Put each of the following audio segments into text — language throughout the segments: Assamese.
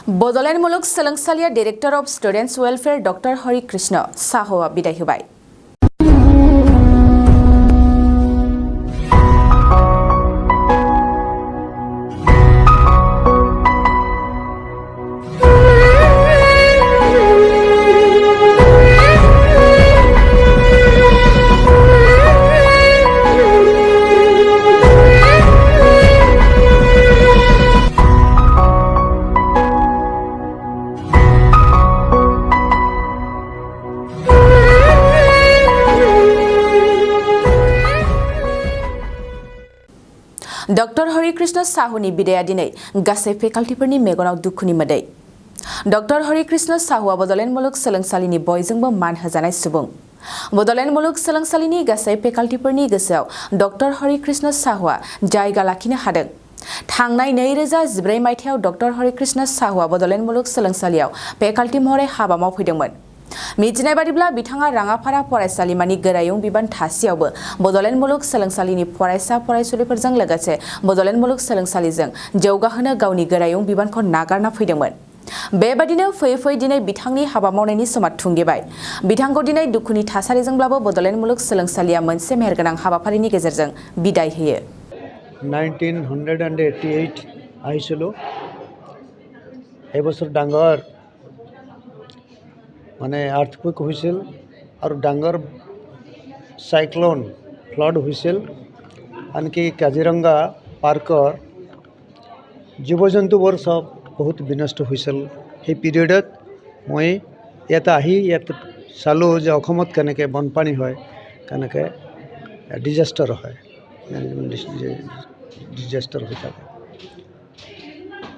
बड'लेण्ड मुलुग सोलोंसालिया director of students welfare doctor Hare Krishna साहूआ बिदाय होबाय। डॉक्टर हरे कृष्ण साहूनि बिदाया दिनै गासै फेकाल्टिफोरनि मेगनाव दुखुनि मोदै। डॉक्टर हरे कृष्ण साहूआ बड'लेण्ड मुलुग सोलोंसालिनि बयजोंबो मान होजानाय सुबुं। बड'लेण्ड मुलुग सोलोंसालिनि गासै फेकाल्टिफोरनि गोसोआव डॉक्टर हरे कृष्ण साहूआ जायगा लाखिनो हादों। थांनाय 2014 मायथाइयाव डॉक्टर हरे कृष्ण साहूआ बड'लेण्ड मुलुग सोलोंसालियाव फेकाल्टि महरै हाबा मावफैदोंमोन। मिथिनाय बादिब्ला बिथाङा राङाफारा फरायसालिमानि गोरायुं बिबान थासेयावबो बड'लेण्ड मुलुग सोलोंसालिनि फरायसा फरायसुलिफोरजों लोगोसे बड'लेण्ड मुलुग सोलोंसालिजों जौगाहोनो गावनि गोरायुं बिबानखौ नागारना फैदोंमोन। बेबादिनो फैयै दिनै बिथांनि हाबा मावनायनि समा थुंगेबाय। बिथांखौ दिनै दुखुनि थासारिजोंब्लाबो बड'लेण्ड मुलुग सोलोंसालिया मोनसे मेहेरगोनां हाबाफारिनि गेजेरजों बिदाय होयो। 1988 আহিছিলোঁ। এবছৰ ডাঙৰ মানে আৰ্থকুইক হৈছিল আৰু ডাঙৰ চাইক্লন ফ্লাড হৈছিল। আনকি কাজিৰঙা পাৰ্কৰ জীৱ জন্তুবোৰ সব বহুত বিনষ্ট হৈছিল। সেই পিৰিয়ডত মই ইয়াতে আহি ইয়াত চালোঁ যে অসমত কেনেকৈ বানপানী হয়, কেনেকৈ ডিজাষ্টাৰ হয়, ডিজাষ্টাৰ হৈ থাকে।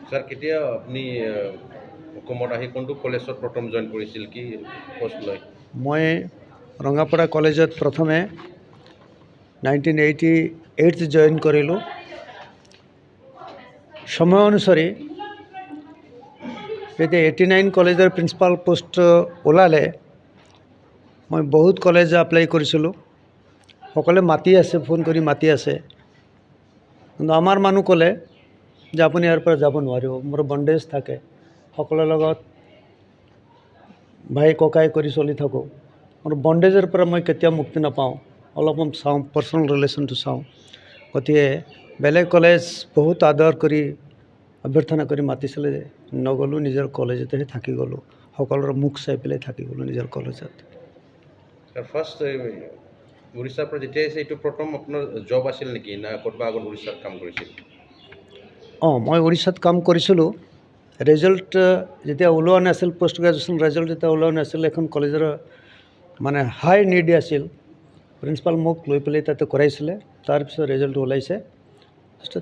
স্যাৰ কেতিয়া আপনি অসমত আহি কোনটো কলেজত প্ৰথম জইন কৰিছিল, কি পোষ্ট লৈ? মই ৰঙাপাৰা কলেজত প্ৰথমে 1988 জইন কৰিলোঁ। সময় অনুসৰি যেতিয়া 89 কলেজৰ প্ৰিন্সিপাল পোষ্ট ওলালে মই বহুত কলেজ এপ্লাই কৰিছিলোঁ। সকলোৱে মাতি আছে, ফোন কৰি মাতি আছে, কিন্তু আমাৰ মানুহ ক'লে যে আপুনি ইয়াৰ পৰা যাব নোৱাৰিব, মোৰ বণ্ডেজ থাকে, সকলোৰ লগত ভাই ককাই কৰি চলি থাকোঁ, মোৰ বণ্ডেজৰ পৰা মই কেতিয়াও মুক্তি নাপাওঁ, অলপমান চাওঁ, পাৰ্চনেল ৰিলেশ্যনটো চাওঁ। গতিকে বেলেগ কলেজ বহুত আদৰ কৰি অভ্যৰ্থনা কৰি মাতিছিলে, নগ'লোঁ, নিজৰ কলেজতে থাকি গ'লোঁ, সকলোৰে মুখ চাই পেলাই থাকি গ'লোঁ নিজৰ কলেজত। ফাৰ্ষ্ট উৰিষ্যাৰ পৰা যেতিয়া আহিছে এইটো প্ৰথম আপোনাৰ জব আছিল নেকি, না ক'ৰবাত আগত উৰিষ্যাত কাম কৰিছিল? মই উৰিষ্যাত কাম কৰিছিলোঁ। ৰিজাল্ট যেতিয়া ওলোৱা নাছিল, পোষ্ট গ্ৰেজুৱেশ্যন ৰিজাল্ট যেতিয়া ওলোৱা নাছিল, এখন কলেজৰ মানে হাই নিড আছিল, প্ৰিন্সিপাল মোক লৈ পেলাই তাতে কৰাইছিলে। তাৰপিছত ৰিজাল্ট ওলাইছে,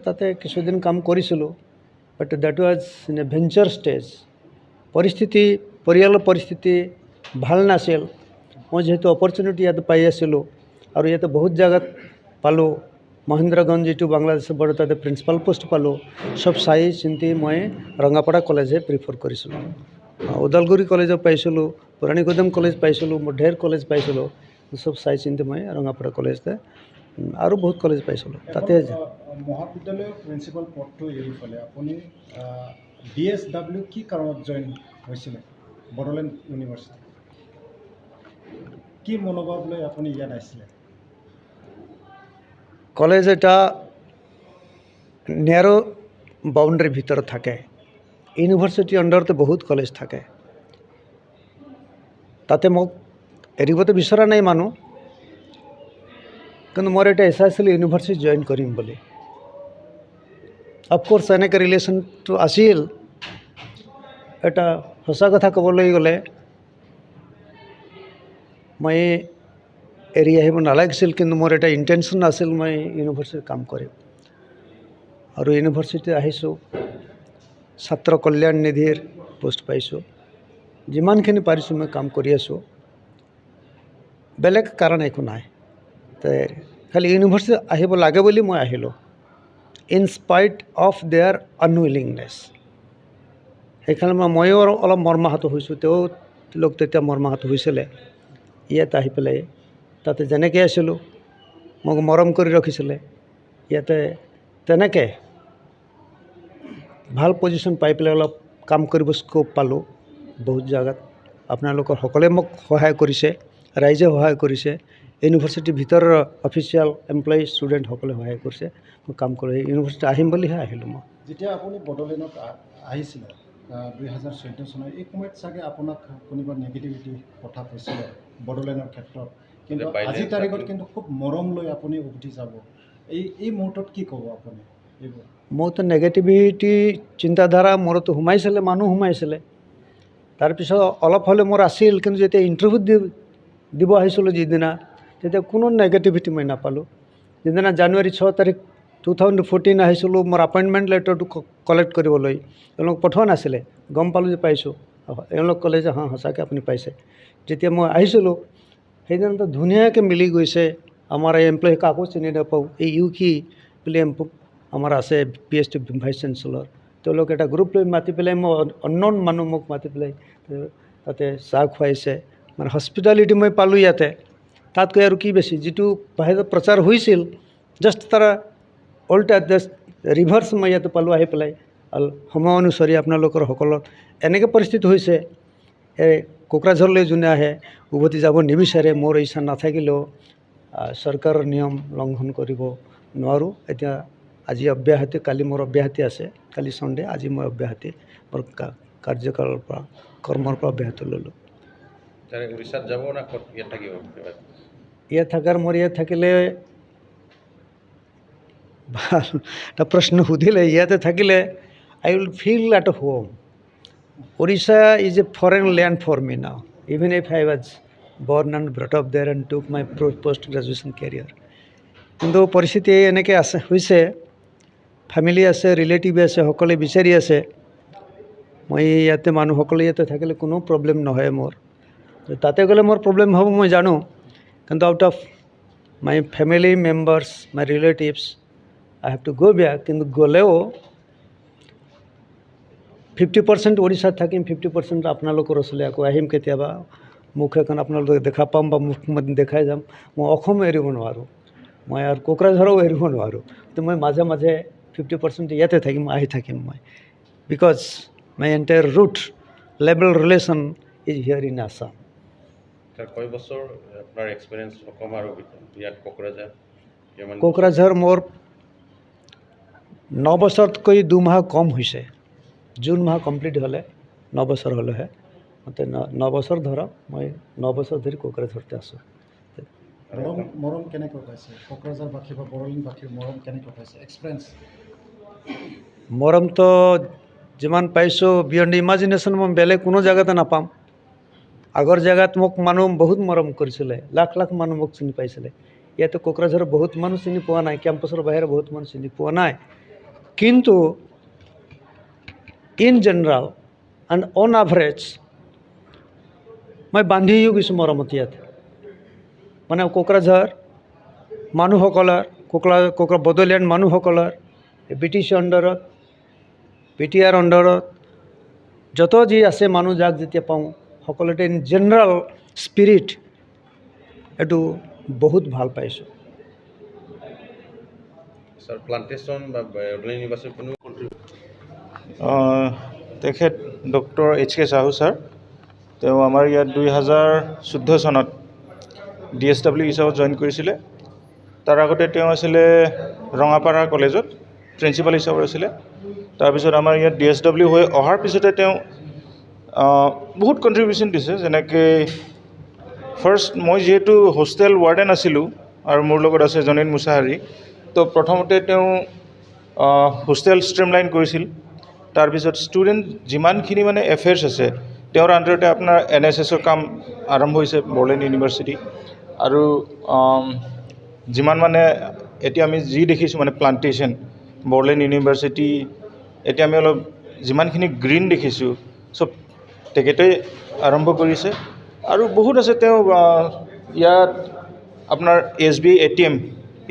তাতে কিছুদিন কাম কৰিছিলোঁ। But that was in a venture stage. পৰিয়ালৰ পৰিস্থিতি ভাল নাছিল। মই যিহেতু অপৰচুনিটি ইয়াতে পাই আছিলোঁ আৰু ইয়াতে বহুত জেগাত পালোঁ, মহেন্দ্ৰগঞ্জ যিটো বাংলাদেশৰ বৰ্ডাৰ, তাতে প্ৰিন্সিপাল পোষ্ট পালোঁ। সব চাই চিন্তি মই ৰঙাপাৰা কলেজে প্ৰিফাৰ কৰিছিলোঁ। ওদালগুৰি কলেজত পাইছিলোঁ, পুৰাণীগুদাম কলেজ পাইছিলোঁ, মোৰ ঢেৰ কলেজ পাইছিলোঁ। সব চাই চিন্তি মই ৰঙাপাৰা কলেজতে আৰু বহুত কলেজ পাইছিলোঁ। তাতে মহাবিদ্যালয়ৰ প্ৰিন্সিপাল পদটো এৰি পেলাই আপুনি DSW কি কাৰণত জইন হৈছিলে বড়োলেণ্ড ইউনিভাৰ্চিটি? কি মনোভাৱ লৈ আপুনি ইয়াত আহিছিলে? কলেজ এটা নেৰো বাউণ্ডাৰীৰ ভিতৰত থাকে। ইউনিভাৰ্চিটি আণ্ডাৰতে বহুত কলেজ থাকে। তাতে মোক এৰিবতো বিচৰা নাই মানুহ, কিন্তু মোৰ এটা ইচ্ছা আছিল ইউনিভাৰ্চিটি জইন কৰিম বুলি। অফক'ৰ্ছ এনেকৈ ৰিলেশ্যনটো আছিল। এটা সঁচা কথা ক'বলৈ গ'লে মই এৰি আহিব নালাগিছিল, কিন্তু মোৰ এটা ইণ্টেনশ্যন আছিল মই ইউনিভাৰ্চিটিত কাম কৰিম। আৰু ইউনিভাৰ্চিটিত আহিছোঁ, ছাত্ৰ কল্যাণ নিধিৰ পোষ্ট পাইছোঁ। যিমানখিনি পাৰিছোঁ মই কাম কৰি আছোঁ, বেলেগ কাৰণ একো নাই। খালি ইউনিভাৰ্চিটি আহিব লাগে বুলি মই আহিলোঁ, ইন স্পাইট অফ দেয়াৰ আনউইলিংনেছ। সেইকাৰণে ময়ো অলপ মৰ্মাহত হৈছোঁ, তেওঁলোক তেতিয়া মৰ্মাহত হৈছিলে। ইয়াত আহি পেলাই তাতে যেনেকৈ আছিলোঁ মোক মৰম কৰি ৰাখিছিলে, ইয়াতে তেনেকৈ ভাল পজিশ্যন পাই পেলাই অলপ কাম কৰিব স্কোপ পালোঁ বহুত জাগাত আপোনালোকৰ সকলোৱে মোক সহায় কৰিছে ৰাইজে সহায় কৰিছে ইউনিভাৰ্চিটিৰ ভিতৰৰ অফিচিয়েল এমপ্লয়ি ষ্টুডেণ্ট সকলে সহায় কৰিছে মই কাম কৰি ইউনিভাৰ্চিটি আহিম বুলিহে আহিলোঁ মই যেতিয়া আপুনি বড়োলেণ্ডত আহিছিলে 2014 চনৰ এই সময়ত চাগে আপোনাক কোনোবা নেগেটিভিটি কথা কৈছিলে বড়োলেণ্ডৰ ক্ষেত্ৰত কিন্তু আজিৰ তাৰিখত কিন্তু খুব মৰম লৈ আপুনি উভতি যাব এই মুহূৰ্তত কি ক'ব আপুনি এইবোৰ মোৰতো নেগেটিভিটি চিন্তাধাৰা মোৰতো সোমাইছিলে মানুহ সোমাইছিলে তাৰপিছত অলপ হ'লে মোৰ আছিল কিন্তু যেতিয়া ইণ্টাৰভিউ দিব আহিছিলোঁ যিদিনা তেতিয়া কোনো নেগেটিভিটি মই নাপালোঁ যিদিনা জানুৱাৰী 6 তাৰিখ 2014 আহিছিলোঁ মোৰ আপইণ্টমেণ্ট লেটাৰটো কালেক্ট কৰিবলৈ এওঁলোক পঠোৱা নাছিলে গম পালোঁ যে পাইছোঁ এওঁলোক ক'লে যে হা সঁচাকৈ আপুনি পাইছে যেতিয়া মই আহিছিলোঁ সেইদিনাতো ধুনীয়াকৈ মিলি গৈছে আমাৰ এই এমপ্লয়ী কাকো চিনি নাপাওঁ এই কি বুলি আমাৰ আছে PhD ভাইচ চেঞ্চেলৰ তেওঁলোক এটা গ্ৰুপ লৈ মাতি পেলাই মই অননন মানুহ মোক মাতি পেলাই তাতে চাহ খুৱাইছে মানে হস্পিটেলিটি মই পালোঁ ইয়াতে তাতকৈ আৰু কি বেছি যিটো বাহিৰত প্ৰচাৰ হৈছিল জাষ্ট তাৰা উল্টা জাষ্ট ৰিভাৰ্চ মই ইয়াতে পালোঁ আহি পেলাই সময় অনুসৰি আপোনালোকৰ সকলৰ এনেকৈ পৰিস্থিতি হৈছে এই কোকৰাঝাৰলৈ যোনে আহে উভতি যাব নিবিচাৰে মোৰ ইচ্ছা নাথাকিলেও চৰকাৰৰ নিয়ম লংঘন কৰিব নোৱাৰোঁ এতিয়া আজি অব্যাহতি কালি মোৰ অব্যাহতি আছে কালি সন্ডে আজি মই অব্যাহতি মোৰ কাৰ্যকালৰ পৰা কৰ্মৰ পৰা অব্যাহতি ল'লোঁ উৰিষ্যাত যাব না ক'ত ইয়াত থাকিব ইয়াত থকাৰ মোৰ ইয়াত থাকিলে ভাল এটা প্ৰশ্ন সুধিলে ইয়াতে থাকিলে I will feel at home Orissa is a foreign land for me now even if I was born and brought up there and took my post-graduation career কিন্তু পৰিস্থিতি এনেকৈ আছে হৈছে ফেমিলি আছে ৰিলেটিভ আছে সকলোৱে বিচাৰি আছে মই ইয়াতে মানুহসকলে ইয়াতে থাকিলে কোনো প্ৰব্লেম নহয় মোৰ তাতে গ'লে মোৰ প্ৰব্লেম হ'ব মই জানো কিন্তু out of my family members my relatives I have to go back কিন্তু গ'লেও 50% উৰিষ্যাত থাকিম 50% আপোনালোকৰ ওচৰলৈ আকৌ আহিম কেতিয়াবা মুখ এখন আপোনালোকে দেখা পাম বা মুখ দেখাই যাম মই অসম এৰিব নোৱাৰোঁ মই আৰু কোকৰাঝাৰো এৰিব নোৱাৰোঁ তো মই মাজে মাজে 50% ইয়াতে থাকিম আহি থাকিম মই because my entire root level relation is here in Assam কয় বছৰ আপোনাৰ এক্সপিৰিয়েঞ্চ অসম আৰু ইয়াত কোকৰাঝাৰ মোৰ 9 বছৰতকৈ 2 মাহ কম হৈছে জুন মাহ কমপ্লিট হ'লে 9 বছৰ হ'লেহে মতে 9 বছৰ ধৰক মই 9 বছৰ ধৰি কোকৰাঝাৰতে আছোঁ মৰম কেনেকৈ পাইছে কোকৰাঝাৰবাসী বা বড়োলেণ্ডবাসীৰ মৰম কেনেকৈ পাইছে এক্সপিৰিয়েঞ্চ মৰমটো যিমান পাইছোঁ বিয়ণ্ড ইমাজিনেশ্যন মই বেলেগ কোনো জেগাতে নাপাম আগৰ জেগাত মোক মানুহ বহুত মৰম কৰিছিলে লাখ লাখ মানুহ মোক চিনি পাইছিলে ইয়াতে কোকৰাঝাৰৰ বহুত মানুহ চিনি পোৱা নাই কেম্পাছৰ বাহিৰে বহুত মানুহ চিনি পোৱা নাই কিন্তু in general and on average মই বান্ধিও গৈছোঁ মৰমত ইয়াত মানে কোকৰাঝাৰ মানুহসকলৰ বড়োলেণ্ড মানুহসকলৰ ব্ৰিটিছ আণ্ডাৰত BTR আণ্ডাৰত যত যি আছে মানুহ যাক যেতিয়া পাওঁ সকলোতে ইন জেনেৰেল স্পিৰিট এইটো বহুত ভাল পাইছোঁ স্যাৰ প্লান্টেশ্যন বা ইউনিভাৰ্চিটিৰ কোনো তেখেত ডক্টৰ HK সাহু ছাৰ তেওঁ আমাৰ ইয়াত 2014 চনত DSW হিচাপত জইন কৰিছিলে তাৰ আগতে তেওঁ আছিলে ৰঙাপাৰা কলেজত প্ৰিন্সিপাল হিচাপত আছিলে তাৰপিছত আমাৰ ইয়াত DSW হৈ অহাৰ পিছতে তেওঁ বহুত কণ্ট্ৰিবিউশ্যন দিছে যেনেকৈ ফাৰ্ষ্ট মই যিহেতু হোষ্টেল ৱাৰ্ডেন আছিলোঁ আৰু মোৰ লগত আছে জনীন মুছাহাৰী তো প্ৰথমতে তেওঁ হোষ্টেল ষ্ট্ৰীমলাইন কৰিছিল তাৰপিছত ষ্টুডেণ্ট যিমানখিনি মানে এফেয়াৰ্ছ আছে তেওঁৰ আণ্ডাৰতে আপোনাৰ NSSৰ কাম আৰম্ভ হৈছে বড়োলেণ্ড ইউনিভাৰ্চিটি আৰু যিমান মানে এতিয়া আমি যি দেখিছোঁ মানে প্লান্টেশ্যন বড়োলেণ্ড ইউনিভাৰ্চিটি এতিয়া আমি অলপ যিমানখিনি গ্ৰীণ দেখিছোঁ চব তেখেতেই আৰম্ভ কৰিছে আৰু বহুত আছে তেওঁ ইয়াত আপোনাৰ SBI ATM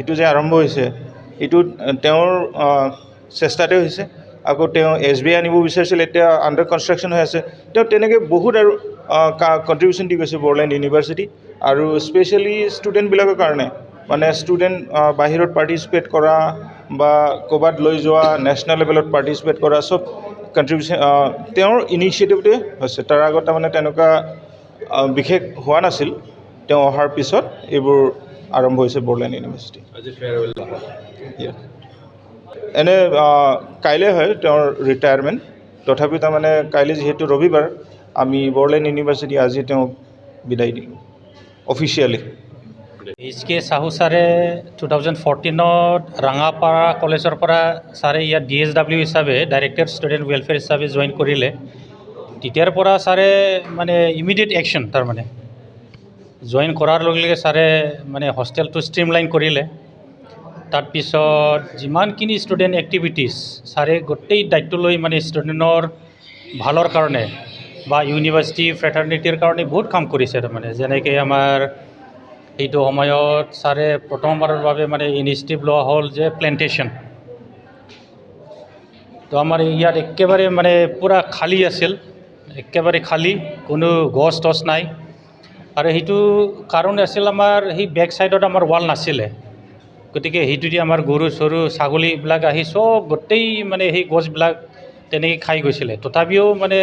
এইটো যে আৰম্ভ হৈছে এইটো তেওঁৰ চেষ্টাতে হৈছে আকৌ তেওঁ SBI আনিব বিচাৰিছিল এতিয়া আণ্ডাৰ কনষ্ট্ৰাকশ্যন হৈ আছে তেওঁ তেনেকৈ বহুত আৰু কণ্ট্ৰিবিউশ্যন দি গৈছে বড়োলেণ্ড ইউনিভাৰ্চিটি আৰু স্পেচিয়েলি ষ্টুডেণ্টবিলাকৰ কাৰণে মানে ষ্টুডেণ্ট বাহিৰত পাৰ্টিচিপেট কৰা বা ক'ৰবাত লৈ যোৱা নেশ্যনেল লেভেলত পাৰ্টিচিপেট কৰা চব কণ্ট্ৰিবিউশ্যন তেওঁৰ ইনিচিয়েটিভতে হৈছে। তাৰ আগত তাৰমানে তেনেকুৱা বিশেষ হোৱা নাছিল। তেওঁ অহাৰ পিছত এইবোৰ আৰম্ভ হৈছে বড়োলেণ্ড ইউনিভাৰ্চিটি। আজি ফেয়াৰৱেল এনে কাইলৈ হয় তেওঁৰ ৰিটায়াৰমেণ্ট। তথাপি তাৰমানে কাইলৈ যিহেতু ৰবিবাৰ, আমি বড়োলেণ্ড ইউনিভাৰ্চিটি আজি তেওঁক বিদায় দিলোঁ অফিচিয়েলি। HK সাহু ছাৰে 2014 ৰাঙাপাৰা কলেজৰ পৰা ছাৰে ইয়াত DSW হিচাপে ডাইৰেক্টৰ ষ্টুডেণ্ট ৱেলফেয়াৰ হিচাপে জইন কৰিলে। তেতিয়াৰ পৰা ছাৰে মানে ইমিডিয়েট একশ্যন তাৰমানে জইন কৰাৰ লগে লগে ছাৰে মানে হোষ্টেলটো ষ্ট্ৰীমলাইন কৰিলে। তাৰপিছত যিমানখিনি ষ্টুডেণ্ট এক্টিভিটিছ ছাৰে গোটেই দায়িত্ব লৈ মানে ষ্টুডেণ্টৰ ভালৰ কাৰণে বা ইউনিভাৰ্চিটি ফ্ৰেটাৰ্নিটিৰ কাৰণে বহুত কাম কৰিছে। তাৰমানে যেনেকৈ আমাৰ এইটো সময়ত ছাৰে প্ৰথমবাৰৰ বাবে মানে ইনিচিয়েটিভ লোৱা হ'ল যে প্লেণ্টেশ্যন। তো আমাৰ ইয়াত একেবাৰে মানে পূৰা খালী আছিল, একেবাৰে খালী, কোনো গছ টছ নাই। আৰু সেইটো কাৰণ আছিল আমাৰ সেই বেক ছাইডত আমাৰ ৱাল নাছিলে, গতিকে সেইটো দি আমাৰ গৰু চৰু ছাগলীবিলাক আহি চব গোটেই মানে সেই গছবিলাক তেনেকৈ খাই গৈছিলে। তথাপিও মানে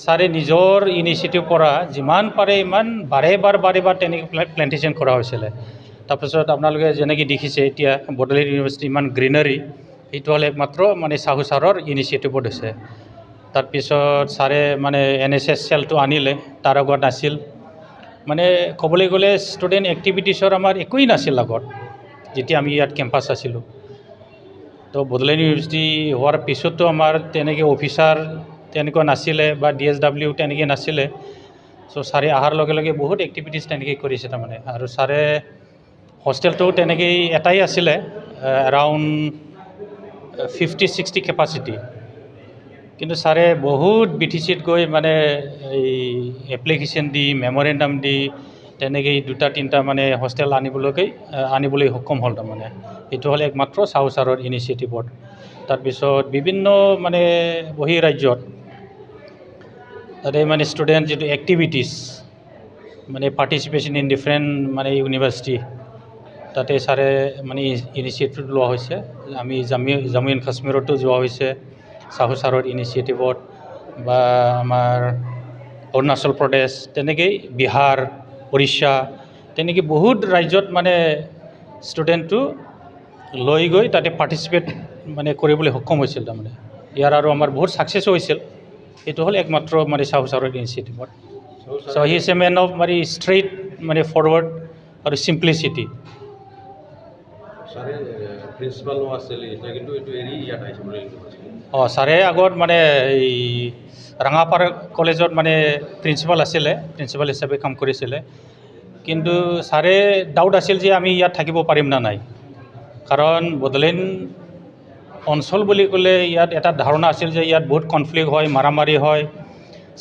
ছাৰে নিজৰ ইনিচিয়েটিভ পৰা যিমান পাৰে ইমান বাৰে বাৰ তেনেকৈ প্লেণ্টেশ্যন কৰা হৈছিলে। তাৰপিছত আপোনালোকে যেনেকৈ দেখিছে এতিয়া বড়োলেণ্ড ইউনিভাৰ্চিটি ইমান গ্ৰীনাৰী, সেইটো হ'ল একমাত্ৰ মানে সাহু ছাৰৰ ইনিচিয়েটিভত হৈছে। তাৰপিছত ছাৰে মানে NSS চেলটো আনিলে, তাৰ আগত নাছিল। মানে ক'বলৈ গ'লে ষ্টুডেণ্ট এক্টিভিটিছৰ আমাৰ একোৱেই নাছিল আগত যেতিয়া আমি ইয়াত কেম্পাছ আছিলোঁ। তো বড়োলেণ্ড ইউনিভাৰ্চিটি হোৱাৰ পিছতো আমাৰ তেনেকৈ অফিচাৰ তেনেকুৱা নাছিলে বা DSW তেনেকৈ নাছিলে। চ' ছাৰে অহাৰ লগে লগে বহুত এক্টিভিটিছ তেনেকৈ কৰিছে তাৰমানে। আৰু ছাৰে হোষ্টেলটো তেনেকৈ এটাই আছিলে, এৰাউণ্ড 50-60 কেপাচিটি। কিন্তু ছাৰে বহুত BTCত গৈ মানে এই এপ্লিকেশ্যন দি মেমৰেণ্ডাম দি তেনেকৈ 2-3টা মানে হোষ্টেল আনিবলৈ সক্ষম হ'ল তাৰমানে। এইটো হ'ল একমাত্ৰ সাহু ছাৰৰ ইনিচিয়েটিভত। তাৰপিছত বিভিন্ন মানে বহিঃৰাজ্যত তাতে মানে ষ্টুডেণ্ট যিটো এক্টিভিটিছ মানে পাৰ্টিচিপেশ্যন ইন ডিফাৰেণ্ট মানে ইউনিভাৰ্চিটি, তাতে ছাৰে মানে ইনিচিয়েটিভ লোৱা হৈছে। আমি জম্মু এণ্ড কাশ্মীৰতো যোৱা হৈছে সাহু ছাৰৰ ইনিচিয়েটিভত, বা আমাৰ অৰুণাচল প্ৰদেশ, তেনেকৈ বিহাৰ, উৰিষ্যা, তেনেকৈ বহুত ৰাজ্যত মানে ষ্টুডেণ্টটো লৈ গৈ তাতে পাৰ্টিচিপেট মানে কৰিবলৈ সক্ষম হৈছিল তাৰমানে। ইয়াৰ আৰু আমাৰ বহুত ছাকচেছো হৈছিল। এইটো হ'ল একমাত্ৰ মানে সাহু ছাৰৰ ইনিচিয়েটিভত। So' he is a man of মানে ষ্ট্ৰেইট মানে ফৰৱাৰ্ড আৰু চিম্প্লিচিটি। ছাৰে প্ৰিন্সিপালো আছিল এতিয়া, কিন্তু এইটো এৰি ইয়াত আহিছে বড়োলেণ্ড ইউনিভাৰ্চিটি। ছাৰে আগত মানে এই ৰাঙাপাৰা কলেজত মানে প্ৰিন্সিপাল আছিলে, প্ৰিন্সিপাল হিচাপে কাম কৰিছিলে। কিন্তু ছাৰে ডাউট আছিল যে আমি ইয়াত থাকিব পাৰিম না নাই, কাৰণ বড়োলেণ্ড অঞ্চল বুলি ক'লে ইয়াত এটা ধাৰণা আছিল যে ইয়াত বহুত কনফ্লিক্ট হয়, মাৰামাৰি হয়।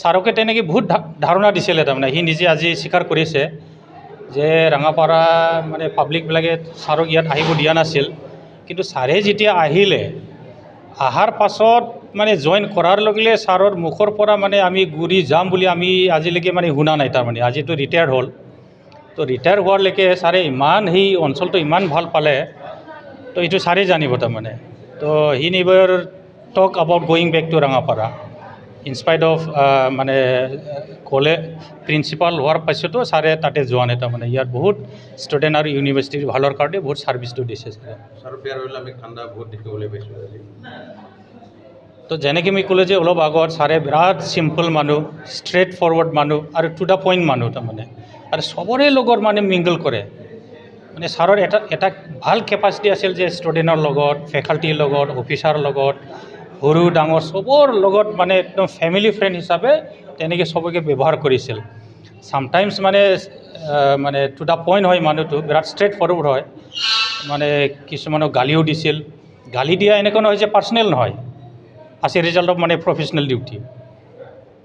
ছাৰকে তেনেকৈ বহুত ধাৰণা দিছিলে তাৰমানে। সি নিজে আজি স্বীকাৰ কৰিছে যে ৰাঙাপাৰা মানে পাব্লিকবিলাকে ছাৰক ইয়াত আহিব দিয়া নাছিল। কিন্তু ছাৰে যেতিয়া আহিলে, অহাৰ পাছত মানে জইন কৰাৰ লগে লগে ছাৰৰ মুখৰ পৰা মানে আমি ঘূৰি যাম বুলি আমি আজিলৈকে মানে শুনা নাই তাৰমানে। আজিতো ৰিটায়াৰ হ'ল, তো ৰিটায়াৰ হোৱাৰলৈকে ছাৰে ইমান সেই অঞ্চলটো ইমান ভাল পালে, তো এইটো ছাৰে জানিব তাৰমানে। So he never talk about going back to Rangapara in spite of মানে ক'লে প্ৰিন্সিপাল হোৱাৰ পাছতো ছাৰে তাতে যোৱা নাই তাৰমানে। ইয়াত বহুত ষ্টুডেণ্ট আৰু ইউনিভাৰ্চিটিৰ ভালৰ কাৰণে বহুত ছাৰ্ভিচটো দিছে ছাৰে। ছাৰ ফেয়াৰৱেল আমি ঠাণ্ডা বহুত দেখিবলৈ পাইছোঁ আজি। তো যেনেকৈ মই ক'লোঁ যে অলপ আগত, ছাৰে বিৰাট চিম্পল মানুহ, ষ্ট্ৰেইট ফৰৱাৰ্ড মানুহ আৰু টু দ্য পইণ্ট মানুহ তাৰমানে। আৰু চবৰে লগত মানে মিংগল কৰে। মানে ছাৰৰ এটা ভাল কেপাচিটি আছিল যে ষ্টুডেণ্টৰ লগত, ফেকাল্টিৰ লগত, অফিচাৰৰ লগত, সৰু ডাঙৰ চবৰ লগত মানে একদম ফেমিলি ফ্ৰেণ্ড হিচাপে তেনেকৈ চবকে ব্যৱহাৰ কৰিছিল। চামটাইমছ মানে টু দ্য পইণ্ট হয় মানুহটো, বিৰাট ষ্ট্ৰেইট ফৰৱাৰ্ড হয়। মানে কিছুমানক গালিও দিছিল। গালি দিয়া এনেকুৱা নহয় যে পাৰ্চনেল নহয়, আছে ৰিজাল্ট অফ মানে প্ৰফেচনেল ডিউটি।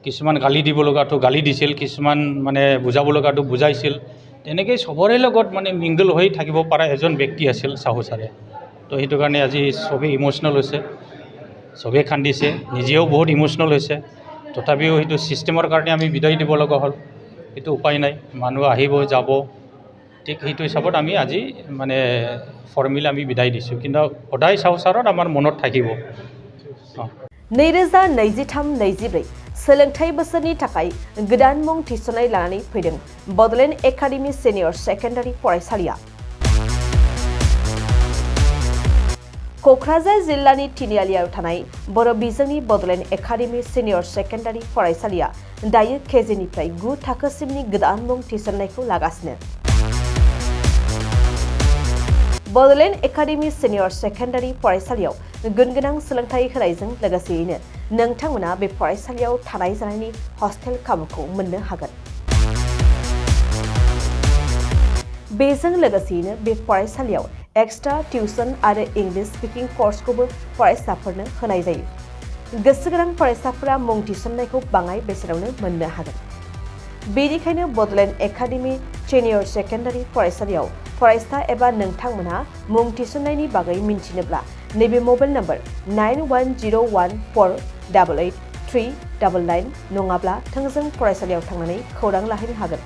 কিছুমান গালি দিব লগাটো গালি দিছিল, কিছুমান মানে বুজাব লগাটো বুজাইছিল। তেনেকৈ চবৰে লগত মানে মিংগল হৈ থাকিব পৰা এজন ব্যক্তি আছিল সাহু ছাৰে। তো সেইটো কাৰণে আজি চবেই ইম'চনেল হৈছে, চবেই কান্দিছে, নিজেও বহুত ইম'চনেল হৈছে। তথাপিও সেইটো ছিষ্টেমৰ কাৰণে আমি বিদায় দিব লগা হ'ল, সেইটো উপায় নাই। মানুহ আহিব যাব, ঠিক সেইটো হিচাপত আমি আজি মানে ফৰ্মেলি আমি বিদায় দিছোঁ। কিন্তু সদায় সাহু ছাৰত আমাৰ মনত থাকিব। 2023-24 सोलोंथाइ बोसोरनि थाखाय गोदान मुं थिसननाय लानानै फैदों बड'लेण्ड एकाडेमि सिनियर सेकेन्डारि फरायसालिया। क'क्राझार जिल्लानि तिनिआलियाव थानाय बर' बिजोंनि बड'लेण्ड एकाडेमि सिनियर सेकेन्डारि फरायसालिया दायो केजिनिफ्राय 9 थाखोसिमनि गोदान मुं थिसननायखौ लागासिनो। बड'लेण्ड एकाडेमि सिनियर सेकेन्डारि फरायसालियाव गुनगोनां सोलोंथाइ होनायजों लोगोसेयैनो नोंथांमोना बे फरायसालियाव थानाय जानायनि हस्टेल खाबुखौ मोननो हागोन। बेजों लोगोसेयैनो बे फरायसालियाव एक्सट्रा टिउसन आरो इंलिश स्पिकिं कर्सखौबो फरायसाफोरनो होनाय जायो। गोसो गोनां फरायसाफोरा मुं थिसननायखौ बाङाय बेसेनावनो मोननो हागोन। बेनिखायनो बड'लेण्ड एकाडेमि सिनियर सेकेन्डारि फरायसालियाव फरायसा एबा नोंथांमोनहा मुं थिसननायनि बागै मिन्थिनोब्ला नैबे मबाइल नम्बर 9101488399 नङाब्ला थोंजों फरायसालियाव थांनानै खौरां लाहैनो हागोन।